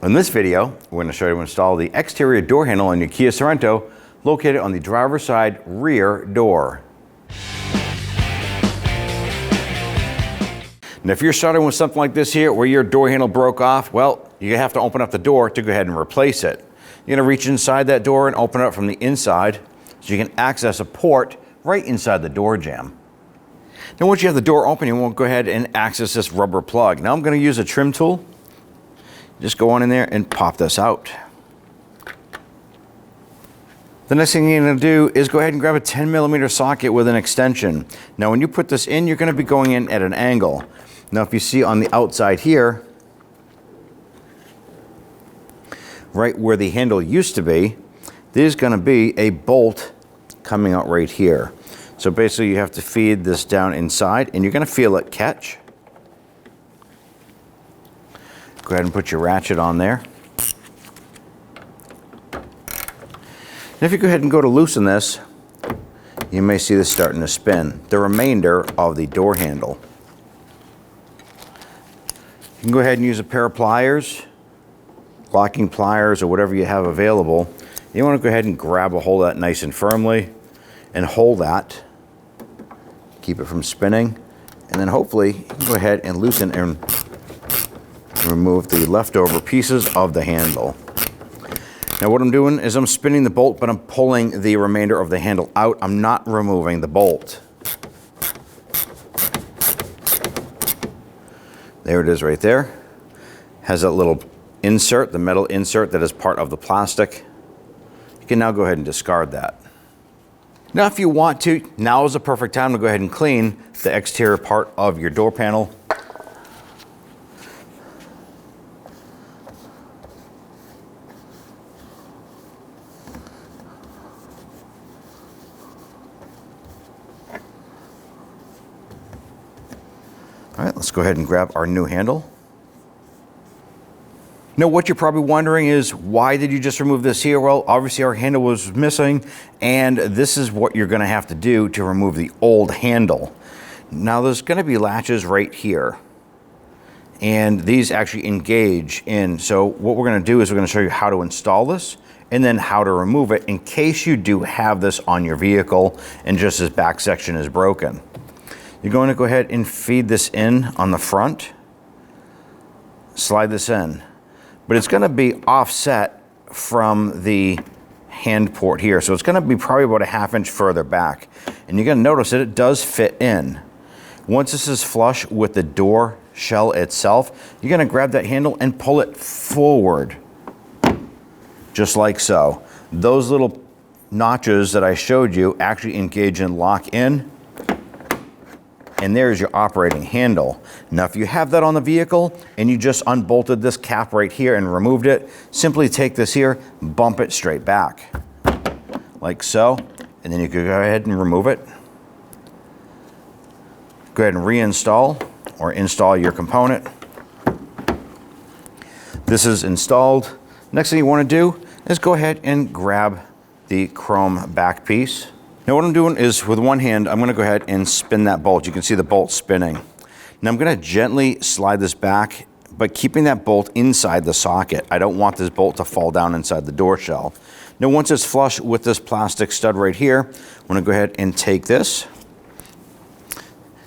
In this video, we're going to show you how to install the exterior door handle on your Kia Sorento located on the driver's side rear door. And if you're starting with something like this here where your door handle broke off, well, you have to open up the door to go ahead and replace it. You're going to reach inside that door and open it up from the inside so you can access a port right inside the door jamb. Now once you have the door open, you won't go ahead and access this rubber plug. Now I'm going to use a trim tool. Just go on in there and pop this out. The next thing you're going to do is go ahead and grab a 10mm socket with an extension. Now when you put this in, you're going to be going in at an angle. Now if you see on the outside here, right where the handle used to be, there's going to be a bolt coming out right here. So basically you have to feed this down inside and you're going to feel it catch. Go ahead and put your ratchet on there. And if you go ahead and go to loosen this, you may see this starting to spin, the remainder of the door handle. You can go ahead and use a pair of pliers, locking pliers or whatever you have available. You want to go ahead and grab a hold of that nice and firmly and hold that. Keep it from spinning. And then hopefully you can go ahead and loosen and remove the leftover pieces of the handle. Now what I'm doing is I'm spinning the bolt, but I'm pulling the remainder of the handle out. I'm not removing the bolt. There it is right there. Has that little insert, the metal insert that is part of the plastic. You can now go ahead and discard that. Now if you want to, now is the perfect time to go ahead and clean the exterior part of your door panel. All right, let's go ahead and grab our new handle. Now what you're probably wondering is, why did you just remove this here? Well, obviously our handle was missing, and this is what you're gonna have to do to remove the old handle. Now there's gonna be latches right here, and these actually engage in. So what we're gonna do is we're gonna show you how to install this and then how to remove it in case you do have this on your vehicle and just this back section is broken. You're going to go ahead and feed this in on the front, slide this in, but it's going to be offset from the hand port here. So it's going to be probably about a ½ inch further back. And you're going to notice that it does fit in. Once this is flush with the door shell itself, you're going to grab that handle and pull it forward, just like so. Those little notches that I showed you actually engage and lock in. And there's your operating handle. Now if you have that on the vehicle and you just unbolted this cap right here and removed it, simply take this here, bump it straight back, like so, and then you can go ahead and remove it. Go ahead and reinstall or install your component. This is installed. Next thing you want to do is go ahead and grab the chrome back piece. Now what I'm doing is with one hand, I'm going to go ahead and spin that bolt. You can see the bolt spinning. Now I'm going to gently slide this back, but keeping that bolt inside the socket. I don't want this bolt to fall down inside the door shell. Now once it's flush with this plastic stud right here, I'm going to go ahead and take this.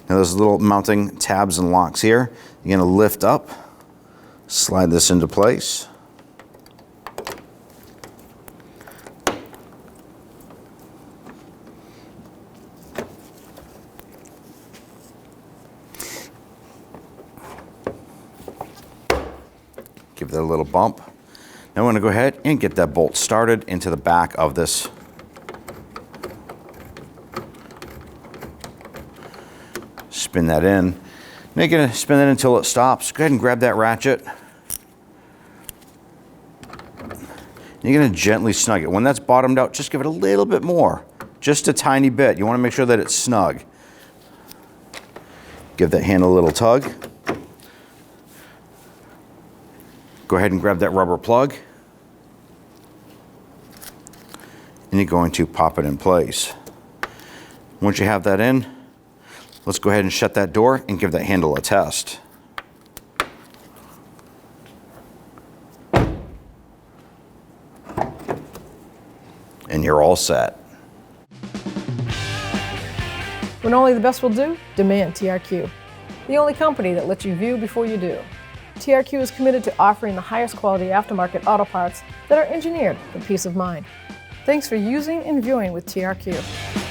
Now there's little mounting tabs and locks here. You're going to lift up, slide this into place. Give that a little bump. Now I'm going to go ahead and get that bolt started into the back of this. Spin that in. Now you're going to spin that until it stops. Go ahead and grab that ratchet. You're going to gently snug it. When that's bottomed out, just give it a little bit more. Just a tiny bit. You want to make sure that it's snug. Give that handle a little tug. Go ahead and grab that rubber plug. And you're going to pop it in place. Once you have that in, let's go ahead and shut that door and give that handle a test. Now and you're all set. When only the best will do, demand TRQ. The only company that lets you view before you do. TRQ is committed to offering the highest quality aftermarket auto parts that are engineered for peace of mind. Thanks for using and viewing with TRQ.